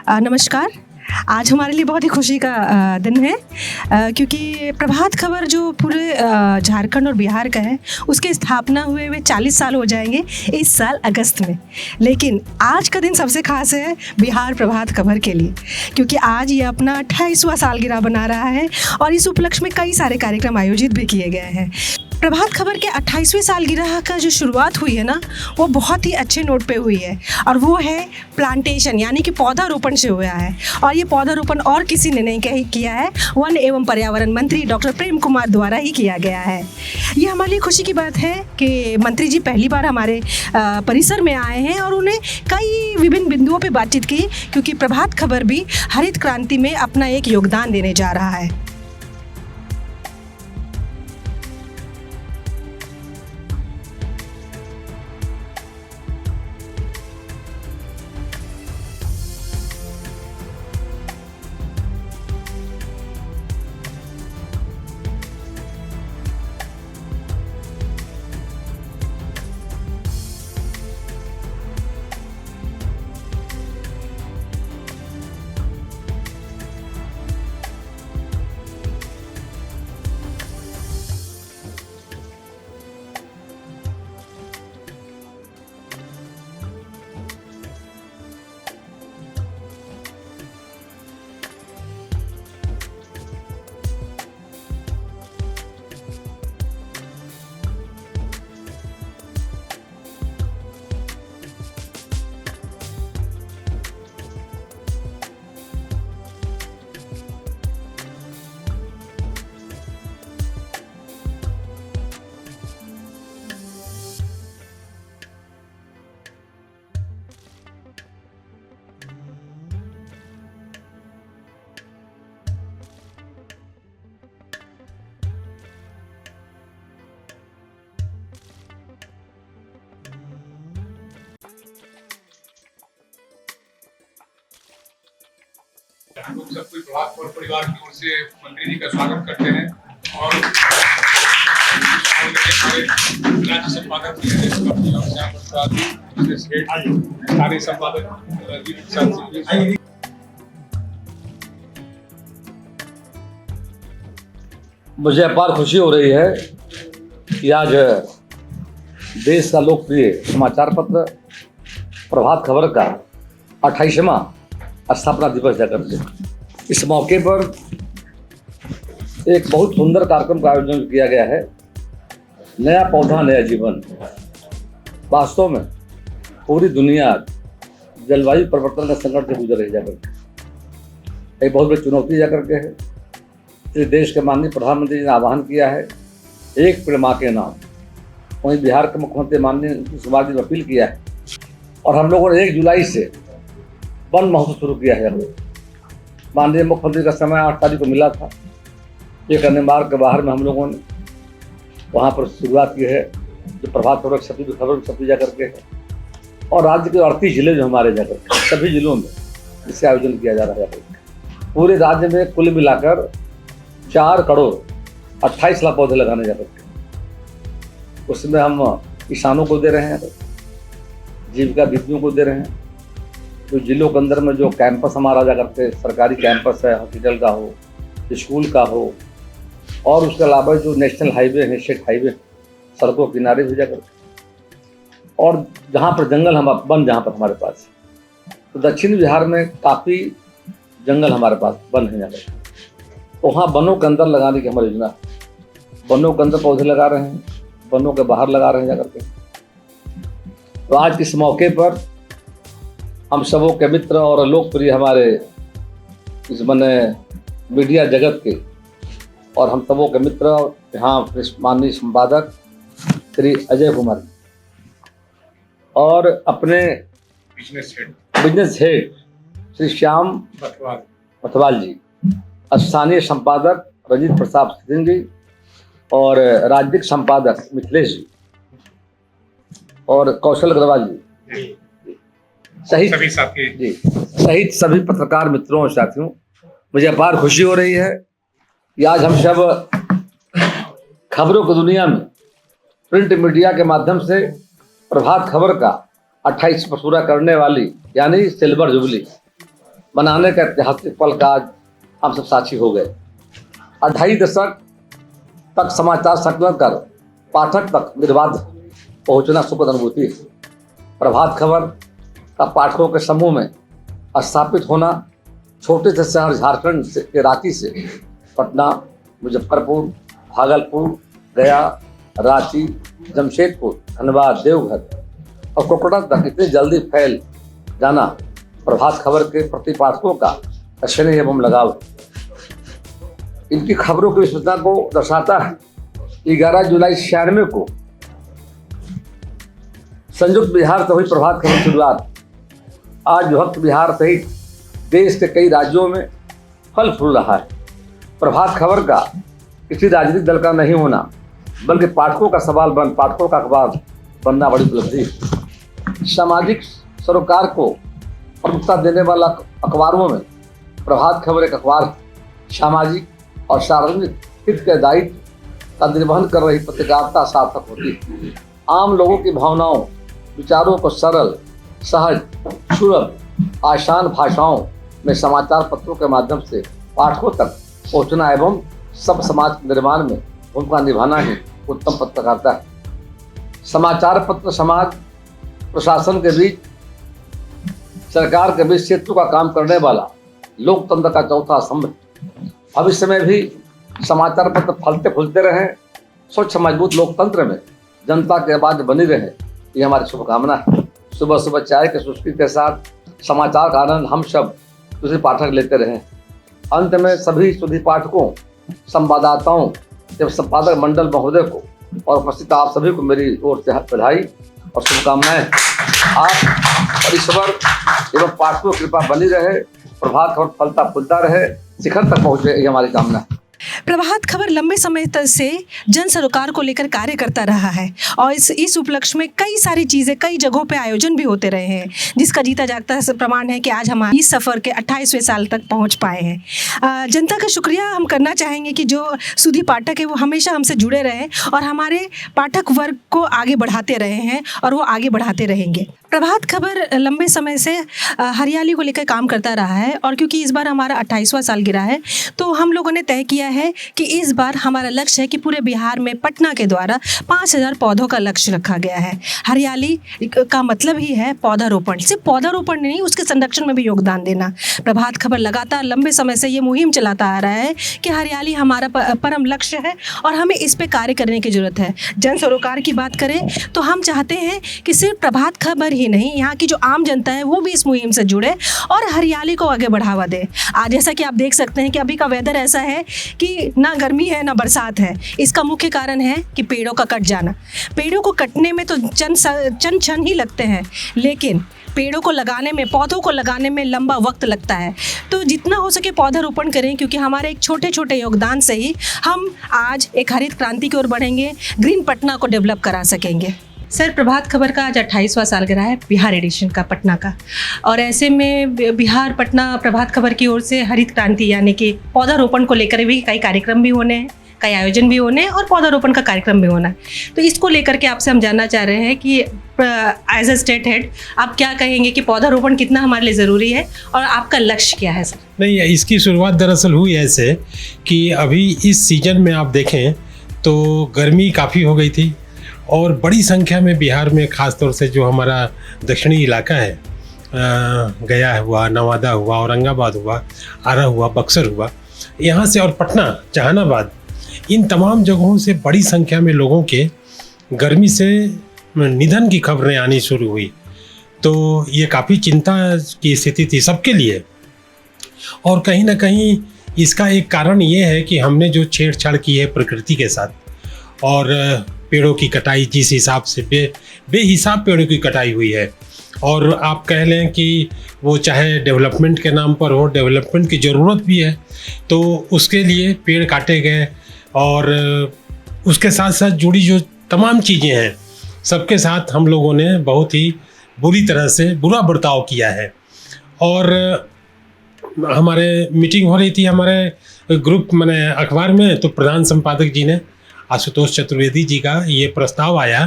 नमस्कार। आज हमारे लिए बहुत ही खुशी का दिन है क्योंकि प्रभात खबर जो पूरे झारखंड और बिहार का है उसके स्थापना हुए 40 साल हो जाएंगे इस साल अगस्त में। लेकिन आज का दिन सबसे खास है बिहार प्रभात खबर के लिए, क्योंकि आज ये अपना 28वां सालगिरह बना रहा है और इस उपलक्ष्य में कई सारे कार्यक्रम आयोजित भी किए गए हैं। प्रभात खबर के 28वें सालगिरह का जो शुरुआत हुई है ना, वो बहुत ही अच्छे नोट पे हुई है और वो है प्लांटेशन, यानी कि पौधारोपण से हुआ है। और ये पौधारोपण और किसी ने नहीं किया है, वन एवं पर्यावरण मंत्री डॉक्टर प्रेम कुमार द्वारा ही किया गया है। ये हमारे लिए खुशी की बात है कि मंत्री जी पहली बार हमारे परिसर में आए हैं और उन्हें कई विभिन्न बिंदुओं पर बातचीत की, क्योंकि प्रभात खबर भी हरित क्रांति में अपना एक योगदान देने जा रहा है। हम लोग सब कोई प्रभात खबर परिवार की ओर से मंत्री जी का स्वागत करते हैं और राज्य संपादक सारे संपादक मुझे अपार खुशी हो रही है कि आज देश का लोकप्रिय समाचार पत्र प्रभात खबर का 28वां स्थापना दिवस जाकर के इस मौके पर एक बहुत सुंदर कार्यक्रम का आयोजन किया गया है। नया पौधा नया जीवन। वास्तव में पूरी दुनिया जलवायु परिवर्तन का संकट से गुजर रही जाकर के एक बहुत बड़ी चुनौती जाकर के है। इस देश के माननीय प्रधानमंत्री जी ने आह्वान किया है एक पेड़ माँ के नाम। वहीं बिहार के मुख्यमंत्री माननीय नीतीश कुमार जी ने अपील किया है और हम लोगों ने 1 जुलाई से वन महोत्सव शुरू किया है। माननीय मुख्यमंत्री का समय 8 तारीख को मिला था। एक अन्य मार्ग के बाहर में हम लोगों ने वहाँ पर शुरुआत की है, जो प्रभात खबर छपी जा करके है और राज्य के 38 जिले जो हमारे जाकर सभी जिलों में इससे आयोजन किया जा रहा है। पूरे राज्य में कुल मिलाकर 4 करोड़ 28 लाख पौधे लगाने जा करके उसमें हम किसानों को दे रहे हैं, जीविका दीदियों को दे रहे हैं। जो जिलों के अंदर में जो कैंपस हमारा जा करके सरकारी कैंपस है, हॉस्पिटल का हो, स्कूल का हो, और उसके अलावा जो नेशनल हाईवे है, स्टेट हाईवे, सड़कों किनारे भी जाकर, और जहाँ पर जंगल वन जहाँ पर हमारे पास, तो दक्षिण बिहार में काफ़ी जंगल हमारे पास वन है जाकर, तो वहाँ वनों के अंदर लगाने की हमारी योजना। वनों के अंदर पौधे लगा रहे हैं, वनों के बाहर लगा रहे हैं जाकर के। तो आज इस मौके पर हम सबों के मित्र और लोकप्रिय हमारे इस बने मीडिया जगत के और हम सबों के मित्र यहाँ माननीय संपादक श्री अजय कुमार और अपने बिजनेस हेड श्री श्याम बथवाल जी, स्थानीय संपादक रंजीत प्रसाद सिंह जी और राज्यिक संपादक मिथिलेश जी और कौशल अग्रवाल जी सहित सभी साथी जी सहित सभी पत्रकार मित्रों और साथियों, मुझे अपार खुशी हो रही है कि आज हम सब खबरों की दुनिया में प्रिंट मीडिया के माध्यम से प्रभात खबर का 28 पूरा करने वाली यानी सिल्वर जुबली बनाने का ऐतिहासिक पल का आज हम सब साक्षी हो गए। 2.5 दशक तक समाचार संकलन कर पाठक तक निर्बाध पहुंचना सुखद अनुभूति है। प्रभात खबर का पाठकों के समूह में स्थापित होना छोटे से शहर झारखंड के रांची से पटना, मुजफ्फरपुर, भागलपुर, गया, रांची, जमशेदपुर, धनबाद, देवघर और कोकड़ा तक इतनी जल्दी फैल जाना प्रभात खबर के प्रति पाठकों का स्नेह एवं लगाव इनकी खबरों की विश्वसनीयता को दर्शाता है। 11 जुलाई 96 को संयुक्त बिहार से हुई प्रभात खबर की शुरुआत आज विभक्त बिहार सहित देश के कई राज्यों में फल फूल रहा है। प्रभात खबर का किसी राजनीतिक दल का नहीं होना बल्कि पाठकों का पाठकों का अखबार बनना बड़ी उपलब्धि है। सामाजिक सरोकार को प्रमुखता देने वाला अखबारों में प्रभात खबर एक अखबार है। सामाजिक और सार्वजनिक हित के दायित्व का निर्वहन कर रही पत्रकारिता सार्थक होती है। आम लोगों की भावनाओं, विचारों को सरल, सहज, सुलभ, आसान भाषाओं में समाचार पत्रों के माध्यम से पाठकों तक पहुंचना एवं सब समाज के निर्माण में भूमिका निभाना ही उत्तम पत्रकारिता है। समाचार पत्र समाज, प्रशासन के बीच, सरकार के बीच सेतु का काम करने वाला लोकतंत्र का चौथा स्तंभ। भविष्य में भी समाचार पत्र फलते फूलते रहें, स्वच्छ मजबूत लोकतंत्र में जनता की आवाज बनी रहे, ये हमारी शुभकामना है। सुबह सुबह चाय के चुस्की के साथ समाचार का आनंद हम सब दूसरे पाठक लेते रहें। अंत में सभी सुधी पाठकों, संवाददाताओं एवं संपादक मंडल महोदय को और उपस्थित आप सभी को मेरी ओर से बधाई और शुभकामनाएं। आप और ईश्वर एवं पाठकों की कृपा बनी रहे, प्रभात खबर फलता फूलता रहे, शिखर तक पहुंचे, ये हमारी कामना है। प्रभात खबर लंबे समय तक से जन सरोकार को लेकर कार्य करता रहा है और इस उपलक्ष्य में कई सारी चीज़ें, कई जगहों पे आयोजन भी होते रहे हैं, जिसका जीता जागता प्रमाण है कि आज हम इस सफ़र के 28वें साल तक पहुंच पाए हैं। जनता का शुक्रिया हम करना चाहेंगे कि जो सुधी पाठक है वो हमेशा हमसे जुड़े रहे और हमारे पाठक वर्ग को आगे बढ़ाते रहे हैं और वो आगे बढ़ाते रहेंगे। प्रभात खबर लंबे समय से हरियाली को लेकर काम करता रहा है और क्योंकि इस बार हमारा 28वां साल गिरा है तो हम लोगों ने तय किया है कि इस बार हमारा लक्ष्य है कि पूरे बिहार में पटना के द्वारा 5000 पौधों का लक्ष्य रखा गया है। हरियाली का मतलब ही है पौधारोपण, सिर्फ पौधारोपण नहीं, उसके संरक्षण में भी योगदान देना। प्रभात खबर लगातार लंबे समय से ये मुहिम चलाता आ रहा है कि हरियाली हमारा परम लक्ष्य है और हमें इस पर कार्य करने की जरूरत है। जन सरोकार की बात करें तो हम चाहते हैं कि सिर्फ प्रभात खबर ही नहीं, यहाँ की जो आम जनता है वो भी इस मुहिम से जुड़े और हरियाली को आगे बढ़ावा दे। आज जैसा कि आप देख सकते हैं कि अभी का वेदर ऐसा है कि ना गर्मी है ना बरसात है। इसका मुख्य कारण है कि पेड़ों का कट जाना। पेड़ों को कटने में तो चंद क्षण ही लगते हैं, लेकिन पेड़ों को लगाने में, पौधों को लगाने में लंबा वक्त लगता है। तो जितना हो सके पौधारोपण करें, क्योंकि हमारे एक छोटे छोटे योगदान से ही हम आज एक हरित क्रांति की ओर बढ़ेंगे, ग्रीन पटना को डेवलप करा सकेंगे। सर, प्रभात खबर का आज 28वां साल गिरा है, बिहार एडिशन का, पटना का, और ऐसे में बिहार पटना प्रभात खबर की ओर से हरित क्रांति यानी कि पौधारोपण को लेकर भी कई कार्यक्रम भी होने हैं, कई आयोजन भी होने हैं और पौधारोपण का कार्यक्रम भी होना है। तो इसको लेकर के आपसे हम जानना चाह रहे हैं कि एज अ स्टेट हेड आप क्या कहेंगे कि पौधारोपण कितना हमारे लिए ज़रूरी है और आपका लक्ष्य क्या है? सर, नहीं, इसकी शुरुआत दरअसल हुई ऐसे कि अभी इस सीजन में आप देखें तो गर्मी काफ़ी हो गई थी और बड़ी संख्या में बिहार में ख़ास तौर से जो हमारा दक्षिणी इलाका है, गया हुआ, नवादा हुआ, औरंगाबाद हुआ, आरा हुआ, बक्सर हुआ, यहाँ से और पटना, जहानाबाद, इन तमाम जगहों से बड़ी संख्या में लोगों के गर्मी से निधन की खबरें आनी शुरू हुई। तो ये काफ़ी चिंता की स्थिति थी सबके लिए और कहीं ना कहीं इसका एक कारण ये है कि हमने जो छेड़छाड़ की है प्रकृति के साथ और पेड़ों की कटाई, जिस हिसाब से बेहिसाब पेड़ों की कटाई हुई है, और आप कह लें कि वो चाहे डेवलपमेंट के नाम पर हो, डेवलपमेंट की ज़रूरत भी है तो उसके लिए पेड़ काटे गए और उसके साथ साथ जुड़ी जो तमाम चीज़ें हैं सबके साथ हम लोगों ने बहुत ही बुरी तरह से बुरा बर्ताव किया है। और हमारे मीटिंग हो रही थी हमारे ग्रुप मैंने अखबार में, तो प्रधान संपादक जी ने, आशुतोष चतुर्वेदी जी का ये प्रस्ताव आया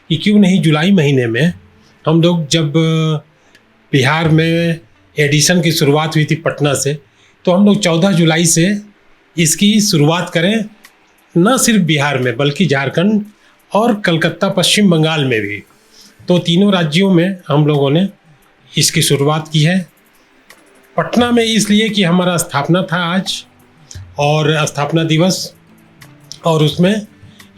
कि क्यों नहीं जुलाई महीने में हम लोग जब बिहार में एडिशन की शुरुआत हुई थी पटना से, तो हम लोग 14 जुलाई से इसकी शुरुआत करें, न सिर्फ बिहार में बल्कि झारखंड और कलकत्ता पश्चिम बंगाल में भी। तो तीनों राज्यों में हम लोगों ने इसकी शुरुआत की है। पटना में इसलिए कि हमारा स्थापना था आज और स्थापना दिवस, और उसमें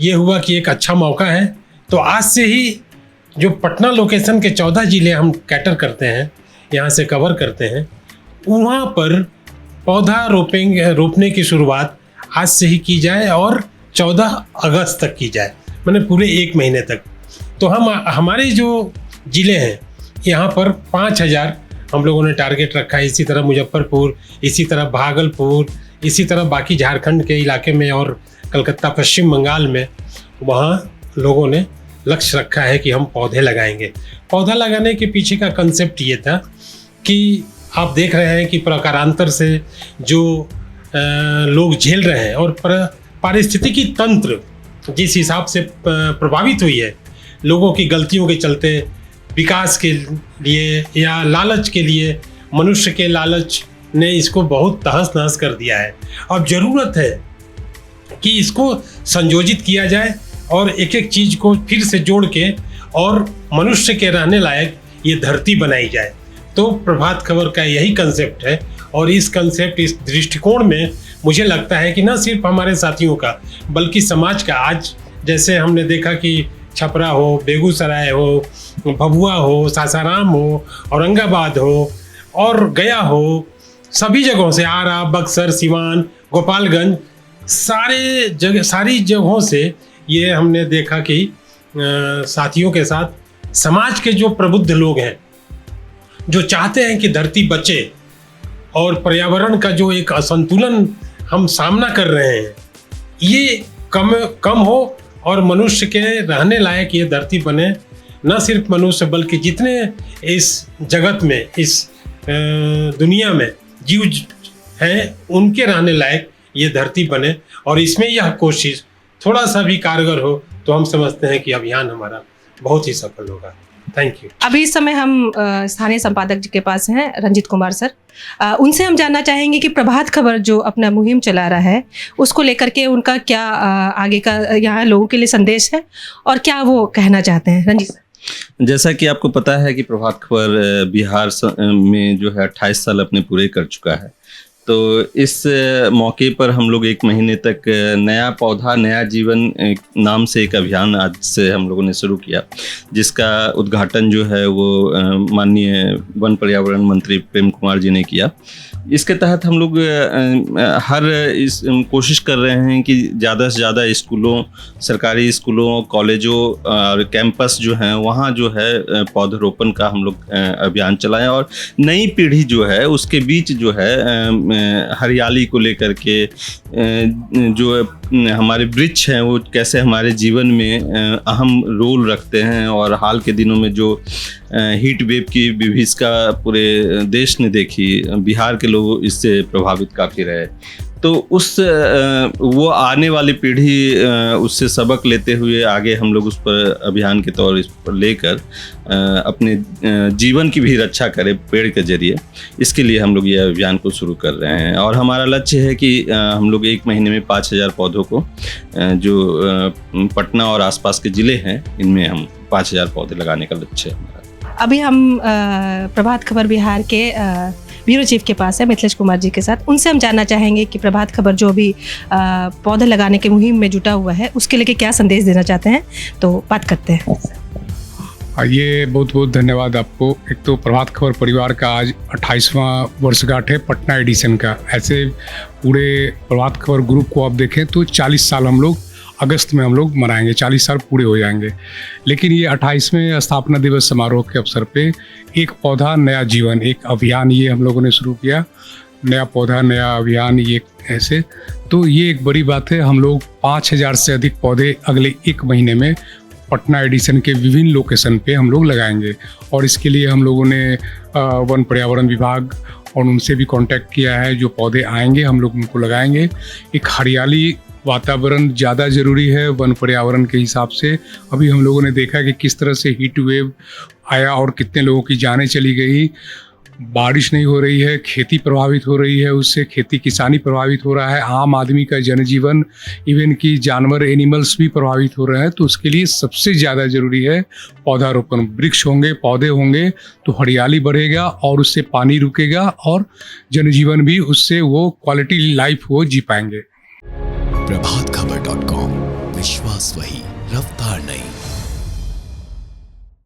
ये हुआ कि एक अच्छा मौका है, तो आज से ही जो पटना लोकेशन के 14 ज़िले हम कैटर करते हैं, यहाँ से कवर करते हैं, वहाँ पर पौधा रोपने की शुरुआत आज से ही की जाए और 14 अगस्त तक की जाए, मैंने पूरे 1 महीने तक। तो हमारे जो ज़िले हैं यहाँ पर 5000 हम लोगों ने टारगेट रखा है। इसी तरह मुजफ्फरपुर, इसी तरह भागलपुर, इसी तरह बाकी झारखंड के इलाके में और कलकत्ता पश्चिम बंगाल में, वहाँ लोगों ने लक्ष्य रखा है कि हम पौधे लगाएंगे। पौधा लगाने के पीछे का कंसेप्ट ये था कि आप देख रहे हैं कि प्रकारांतर से जो लोग झेल रहे हैं और पारिस्थितिकी तंत्र जिस हिसाब से प्रभावित हुई है लोगों की गलतियों के चलते, विकास के लिए या लालच के लिए, मनुष्य के लालच ने इसको बहुत तहस नहस कर दिया है। अब ज़रूरत है कि इसको संयोजित किया जाए और एक एक चीज़ को फिर से जोड़ के और मनुष्य के रहने लायक ये धरती बनाई जाए। तो प्रभात खबर का यही कंसेप्ट है, और इस दृष्टिकोण में मुझे लगता है कि न सिर्फ हमारे साथियों का बल्कि समाज का, आज जैसे हमने देखा कि छपरा हो, बेगूसराय हो, भभुआ हो, सासाराम हो, औरंगाबाद हो और गया हो, सभी जगहों से, आरा, बक्सर, सिवान, गोपालगंज, सारी जगहों से ये हमने देखा कि साथियों के साथ समाज के जो प्रबुद्ध लोग हैं, जो चाहते हैं कि धरती बचे और पर्यावरण का जो एक असंतुलन हम सामना कर रहे हैं ये कम हो और मनुष्य के रहने लायक ये धरती बने। न सिर्फ मनुष्य बल्कि जितने इस जगत में, इस दुनिया में जीव हैं, उनके रहने लायक ये धरती बने, और इसमें यह कोशिश थोड़ा सा भी कारगर हो तो हम समझते हैं कि अभियान हमारा बहुत ही सफल होगा। Thank you. अभी इस समय हम स्थानीय संपादक जी के पास हैं, रंजीत कुमार सर। उनसे हम जानना चाहेंगे कि प्रभात खबर जो अपना मुहिम चला रहा है उसको लेकर के उनका क्या आगे का यहाँ लोगों के लिए संदेश है और क्या वो कहना चाहते हैं। रंजीत सर। जैसा कि आपको पता है कि प्रभात खबर बिहार में जो है 28 साल अपने पूरे कर चुका है, तो इस मौके पर हम लोग 1 महीने तक नया पौधा नया जीवन नाम से एक अभियान आज से हम लोगों ने शुरू किया, जिसका उद्घाटन जो है वो माननीय वन पर्यावरण मंत्री प्रेम कुमार जी ने किया। इसके तहत हम लोग कोशिश कर रहे हैं कि ज़्यादा से ज़्यादा स्कूलों, सरकारी स्कूलों, कॉलेजों और कैंपस जो हैं वहाँ जो है पौधरोपण का हम लोग अभियान चलाएं, और नई पीढ़ी जो है उसके बीच जो है हरियाली को लेकर के जो हमारे वृक्ष हैं वो कैसे हमारे जीवन में अहम रोल रखते हैं, और हाल के दिनों में जो हीट वेव की विभीषिका पूरे देश ने देखी, बिहार के लोग इससे प्रभावित काफ़ी रहे। तो वो आने वाली पीढ़ी उससे सबक लेते हुए आगे हम लोग उस पर अभियान के तौर पर लेकर अपने जीवन की भी रक्षा करें पेड़ के जरिए। इसके लिए हम लोग ये अभियान को शुरू कर रहे हैं, और हमारा लक्ष्य है कि हम लोग 1 महीने में 5000 पौधों को जो पटना और आसपास के ज़िले हैं इनमें हम 5000 पौधे लगाने का लक्ष्य है हमारा। अभी हम प्रभात खबर बिहार के ब्यूरो चीफ के पास है, मिथिलेश कुमार जी के साथ। उनसे हम जानना चाहेंगे कि प्रभात खबर जो भी पौधे लगाने की मुहिम में जुटा हुआ है उसके लिए क्या संदेश देना चाहते हैं, तो बात करते हैं। ये बहुत बहुत धन्यवाद आपको। एक तो प्रभात खबर परिवार का आज 28वां वर्षगांठ है पटना एडिशन का। ऐसे पूरे प्रभात खबर ग्रुप को आप देखें तो 40 साल हम लोग अगस्त में हम लोग मनाएंगे, 40 साल पूरे हो जाएंगे। लेकिन ये 28वें स्थापना दिवस समारोह के अवसर पे एक पौधा नया जीवन, एक अभियान ये हम लोगों ने शुरू किया। नया पौधा नया अभियान, ये ऐसे तो ये एक बड़ी बात है। हम लोग 5000 से अधिक पौधे अगले 1 महीने में पटना एडिशन के विभिन्न लोकेशन पे हम लोग लगाएंगे, और इसके लिए हम लोगों ने वन पर्यावरण विभाग और उनसे भी कांटेक्ट किया है। जो पौधे आएंगे हम लोग उनको लगाएंगे। एक हरियाली वातावरण ज़्यादा ज़रूरी है वन पर्यावरण के हिसाब से। अभी हम लोगों ने देखा कि किस तरह से हीट वेव आया और कितने लोगों की जानें चली गई। बारिश नहीं हो रही है, खेती प्रभावित हो रही है, उससे खेती किसानी प्रभावित हो रहा है, आम आदमी का जनजीवन, इवन कि जानवर एनिमल्स भी प्रभावित हो रहे हैं। तो उसके लिए सबसे ज़्यादा ज़रूरी है पौधारोपण। वृक्ष होंगे, पौधे होंगे तो हरियाली बढ़ेगा और उससे पानी रुकेगा और जनजीवन भी उससे वो क्वालिटी लाइफ वो जी पाएंगे। प्रभातखबर.com, विश्वास वही, रफ्तार नहीं।